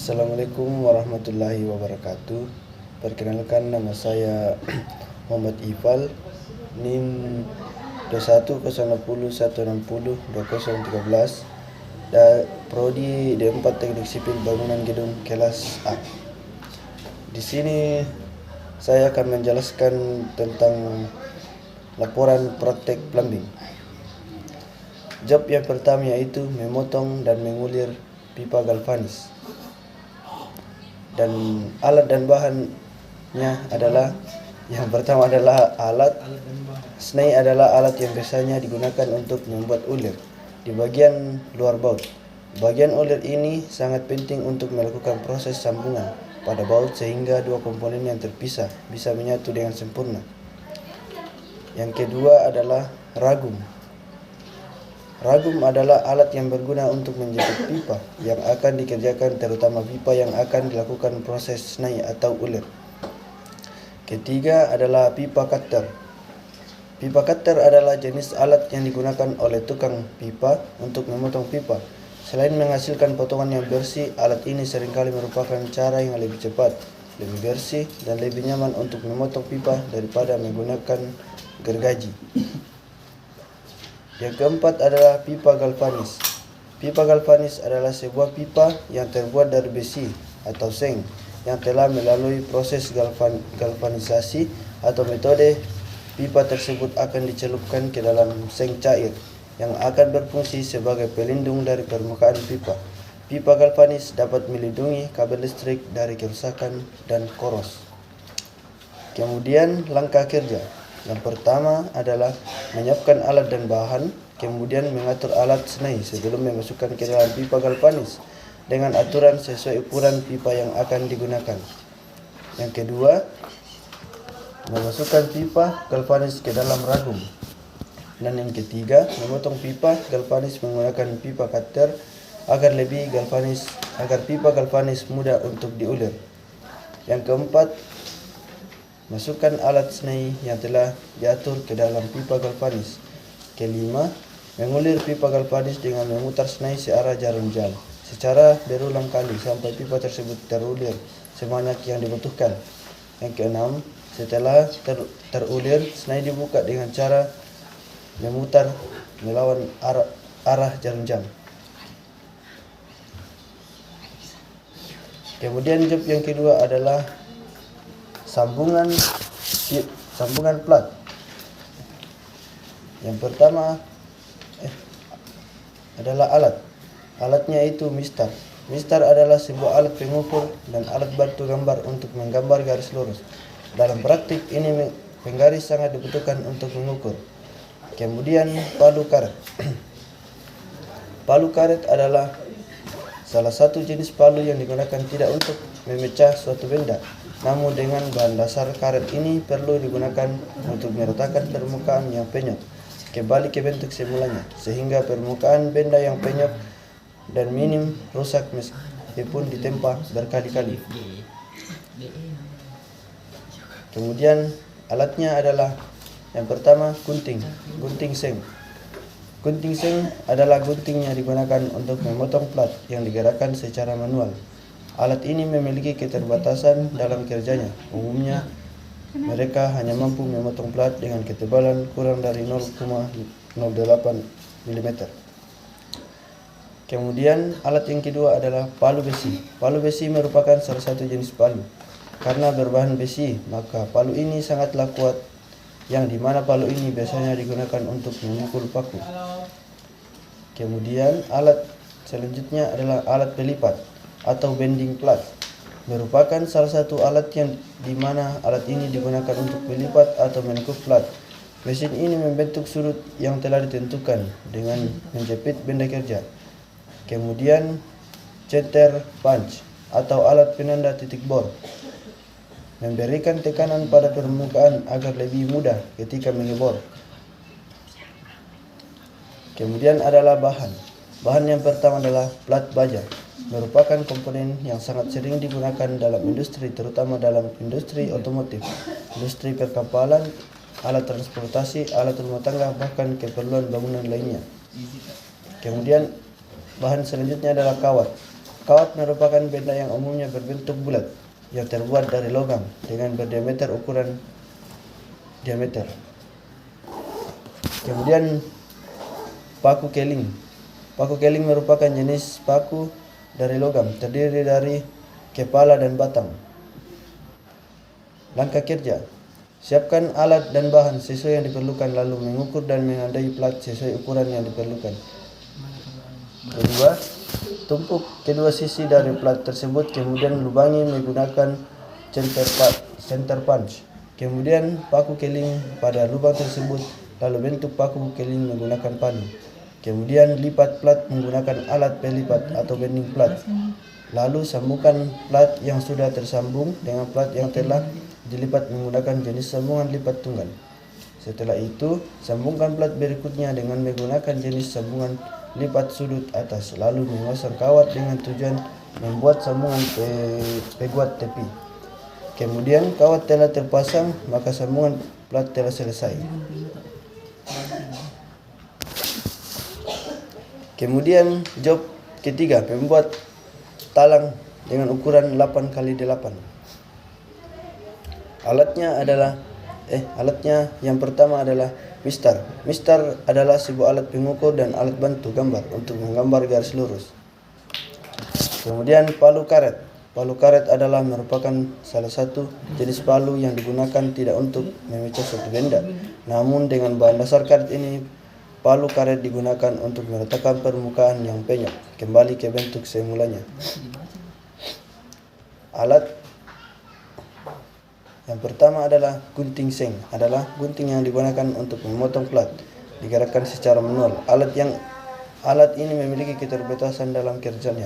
Assalamualaikum warahmatullahi wabarakatuh. Perkenalkan, nama saya Muhammad Ifal, NIM 210601602013, Prodi D4 Teknik Sipil Bangunan Gedung kelas A. Di sini saya akan menjelaskan tentang laporan praktek plumbing. Job yang pertama yaitu memotong dan mengulir pipa galvanis. Dan alat dan bahannya adalah, yang pertama adalah alat snai, adalah alat yang biasanya digunakan untuk membuat ulir di bagian luar baut. Bagian ulir ini sangat penting untuk melakukan proses sambungan pada baut sehingga dua komponen yang terpisah bisa menyatu dengan sempurna. Yang kedua adalah ragum. Ragum adalah alat yang berguna untuk menjepit pipa yang akan dikerjakan, terutama pipa yang akan dilakukan proses snai atau ulir. Ketiga adalah pipa cutter. Pipa cutter adalah jenis alat yang digunakan oleh tukang pipa untuk memotong pipa. Selain menghasilkan potongan yang bersih, alat ini seringkali merupakan cara yang lebih cepat, lebih bersih, dan lebih nyaman untuk memotong pipa daripada menggunakan gergaji. Yang keempat adalah pipa galvanis. Pipa galvanis adalah sebuah pipa yang terbuat dari besi atau seng yang telah melalui proses galvanisasi atau metode. Pipa tersebut akan dicelupkan ke dalam seng cair yang akan berfungsi sebagai pelindung dari permukaan pipa. Pipa galvanis dapat melindungi kabel listrik dari kerusakan dan koros. Kemudian langkah kerja. Yang pertama adalah menyiapkan alat dan bahan, kemudian mengatur alat snai sebelum memasukkan ke dalam pipa galvanis dengan aturan sesuai ukuran pipa yang akan digunakan. Yang kedua, memasukkan pipa galvanis ke dalam ragum. Dan yang ketiga, memotong pipa galvanis menggunakan pipa cutter agar pipa galvanis mudah untuk diulir. Yang keempat, masukkan alat snai yang telah diatur ke dalam pipa galvanis. Kelima, mengulir pipa galvanis dengan memutar snai searah jarum jam secara berulang kali sampai pipa tersebut terulir sebanyak yang dibutuhkan. Yang keenam, setelah terulir, snai dibuka dengan cara memutar melawan arah jarum jam. Kemudian job yang kedua adalah sambungan plat. Yang pertama adalah alatnya itu mistar. Mistar adalah sebuah alat pengukur dan alat bantu gambar untuk menggambar garis lurus. Dalam praktik ini penggaris sangat dibutuhkan untuk mengukur. Kemudian palu karet. Palu karet adalah salah satu jenis palu yang digunakan tidak untuk memecah suatu benda, namun dengan bahan dasar karet ini perlu digunakan untuk meratakan permukaan yang penyok kembali ke bentuk semulanya, sehingga permukaan benda yang penyok dan minim rusak meskipun ditempa berkali-kali. Kemudian alatnya adalah yang pertama gunting seng. Gunting seng adalah gunting yang digunakan untuk memotong plat yang digerakkan secara manual. Alat ini memiliki keterbatasan dalam kerjanya. Umumnya, mereka hanya mampu memotong plat dengan ketebalan kurang dari 0,08 mm. Kemudian alat yang kedua adalah palu besi. Palu besi merupakan salah satu jenis palu. Karena berbahan besi, maka palu ini sangatlah kuat, yang dimana palu ini biasanya digunakan untuk memukul paku. Kemudian alat selanjutnya adalah alat pelipat atau bending plat. Merupakan salah satu alat yang dimana alat ini digunakan untuk melipat atau menekuk plat. Mesin ini membentuk sudut yang telah ditentukan dengan menjepit benda kerja. Kemudian ceter punch atau alat penanda titik bor, memberikan tekanan pada permukaan agar lebih mudah ketika mengebor. Kemudian adalah bahan. Bahan yang pertama adalah plat baja. Merupakan komponen yang sangat sering digunakan dalam industri, terutama dalam industri otomotif, industri perkapalan, alat transportasi, alat rumah tangga, bahkan keperluan bangunan lainnya. Kemudian bahan selanjutnya adalah kawat. Kawat merupakan benda yang umumnya berbentuk bulat yang terbuat dari logam dengan berdiameter ukuran diameter. Kemudian paku keling. Paku keling merupakan jenis paku dari logam, terdiri dari kepala dan batang. Langkah kerja: siapkan alat dan bahan sesuai yang diperlukan, lalu mengukur dan menandai plat sesuai ukuran yang diperlukan. Kedua, tumpuk kedua sisi dari plat tersebut, kemudian lubangi menggunakan center punch. Kemudian paku keling pada lubang tersebut, lalu bentuk paku keling menggunakan palu. Kemudian lipat plat menggunakan alat pelipat atau bending plat. Lalu sambungkan plat yang sudah tersambung dengan plat yang telah dilipat menggunakan jenis sambungan lipat tunggal. Setelah itu, sambungkan plat berikutnya dengan menggunakan jenis sambungan lipat sudut atas, lalu memasang kawat dengan tujuan membuat sambungan peguat tepi. Kemudian kawat telah terpasang, maka sambungan plat telah selesai. Kemudian job ketiga, membuat talang dengan ukuran 8x8. Alatnya yang pertama adalah mistar. Mistar adalah sebuah alat pengukur dan alat bantu gambar untuk menggambar garis lurus. Kemudian palu karet. Palu karet adalah merupakan salah satu jenis palu yang digunakan tidak untuk memecah suatu benda. Namun dengan bahan dasar karet ini, palu karet digunakan untuk meletakkan permukaan yang penyok kembali ke bentuk semulanya. Alat yang pertama adalah gunting seng. Adalah gunting yang digunakan untuk memotong plat, digerakkan secara manual. Alat ini memiliki keterbatasan dalam kerjanya.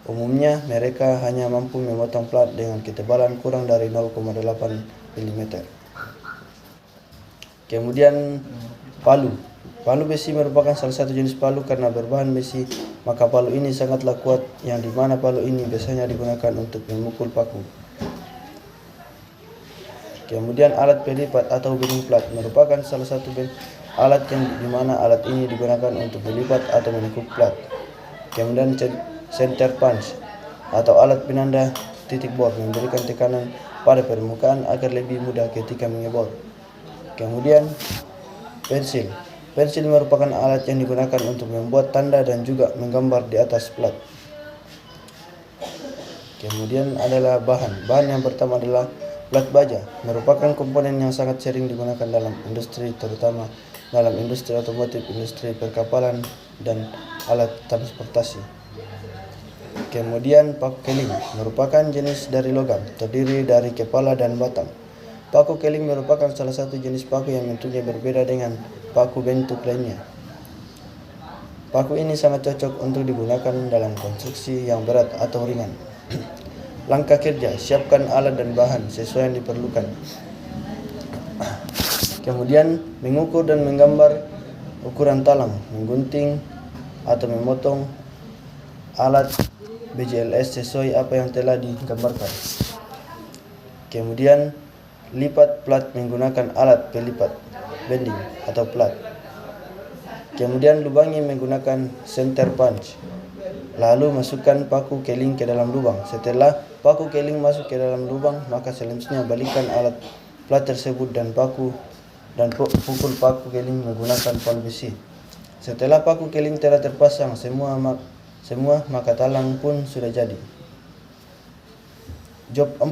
Umumnya mereka hanya mampu memotong plat dengan ketebalan kurang dari 0,8 mm. Kemudian palu. Palu besi merupakan salah satu jenis palu karena berbahan besi, maka palu ini sangatlah kuat, yang dimana palu ini biasanya digunakan untuk memukul paku. Kemudian alat pelipat atau bending plat merupakan salah satu alat yang dimana alat ini digunakan untuk melipat atau menekuk plat. Kemudian center punch atau alat penanda titik bor memberikan tekanan pada permukaan agar lebih mudah ketika mengebor. Kemudian pensil. Pensil merupakan alat yang digunakan untuk membuat tanda dan juga menggambar di atas plat. Kemudian adalah bahan. Bahan yang pertama adalah plat baja, merupakan komponen yang sangat sering digunakan dalam industri, terutama dalam industri otomotif, industri perkapalan, dan alat transportasi. Kemudian paku keling, merupakan jenis dari logam, terdiri dari kepala dan batang. Paku keling merupakan salah satu jenis paku yang bentuknya berbeda dengan paku bentuk lainnya. Paku ini sangat cocok untuk digunakan dalam konstruksi yang berat atau ringan. Langkah kerja: siapkan alat dan bahan sesuai yang diperlukan. Kemudian mengukur dan menggambar ukuran talang, menggunting atau memotong alat BJLS sesuai apa yang telah digambarkan. Kemudian lipat plat menggunakan alat pelipat, bending atau plat. Kemudian lubangi menggunakan center punch. Lalu masukkan paku keling ke dalam lubang. Setelah paku keling masuk ke dalam lubang, maka selanjutnya balikkan alat plat tersebut dan pukul paku keling menggunakan palu besi. Setelah paku keling telah terpasang semua, maka talang pun sudah jadi. Job 4.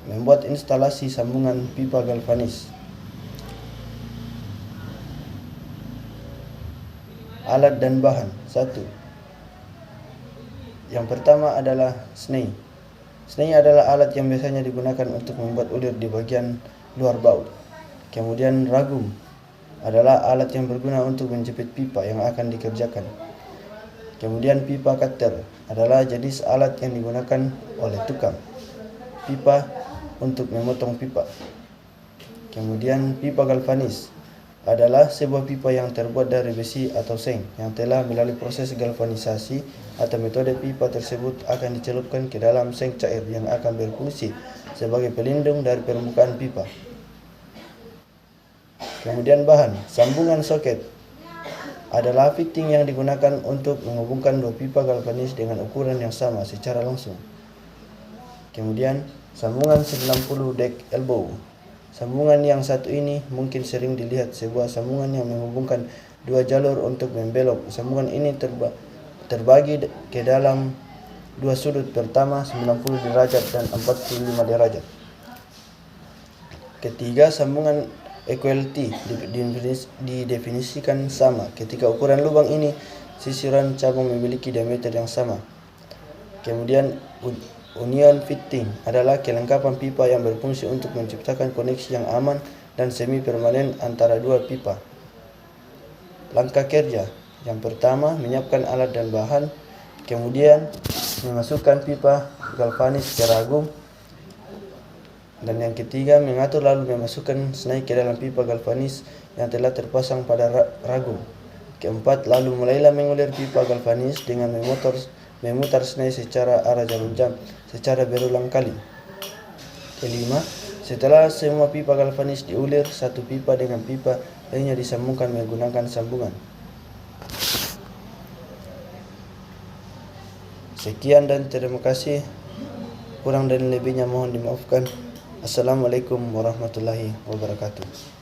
Membuat instalasi sambungan pipa galvanis. Alat dan bahan. 1. Yang pertama adalah snei. Snei adalah alat yang biasanya digunakan untuk membuat ulir di bagian luar baut. Kemudian ragum adalah alat yang berguna untuk menjepit pipa yang akan dikerjakan. Kemudian pipa cutter adalah jenis alat yang digunakan oleh tukang pipa untuk memotong pipa. Kemudian pipa galvanis adalah sebuah pipa yang terbuat dari besi atau seng yang telah melalui proses galvanisasi, atau metode pipa tersebut akan dicelupkan ke dalam seng cair yang akan berfungsi sebagai pelindung dari permukaan pipa. Kemudian bahan, sambungan soket. adalah fitting yang digunakan untuk menghubungkan dua pipa galvanis dengan ukuran yang sama secara langsung. Kemudian, sambungan 90 deck elbow. Sambungan yang satu ini mungkin sering dilihat sebuah sambungan yang menghubungkan dua jalur untuk membelok. Sambungan ini terbagi ke dalam dua sudut, pertama 90 derajat dan 45 derajat. Ketiga, sambungan equality didefinisikan sama ketika ukuran lubang ini sisiran cabang memiliki diameter yang sama. Kemudian union fitting adalah kelengkapan pipa yang berfungsi untuk menciptakan koneksi yang aman dan semi permanen antara dua pipa. Langkah kerja: yang pertama, menyiapkan alat dan bahan, kemudian memasukkan pipa galvanis ke ragum, dan yang ketiga, mengatur lalu memasukkan snai ke dalam pipa galvanis yang telah terpasang pada ragum. Keempat, lalu mulailah mengulir pipa galvanis dengan memutar snai secara arah jarum jam secara berulang kali. Kelima, setelah semua pipa galvanis diulir, satu pipa dengan pipa lainnya disambungkan menggunakan sambungan. Sekian dan terima kasih. Kurang dan lebihnya mohon dimaafkan. Assalamualaikum warahmatullahi wabarakatuh.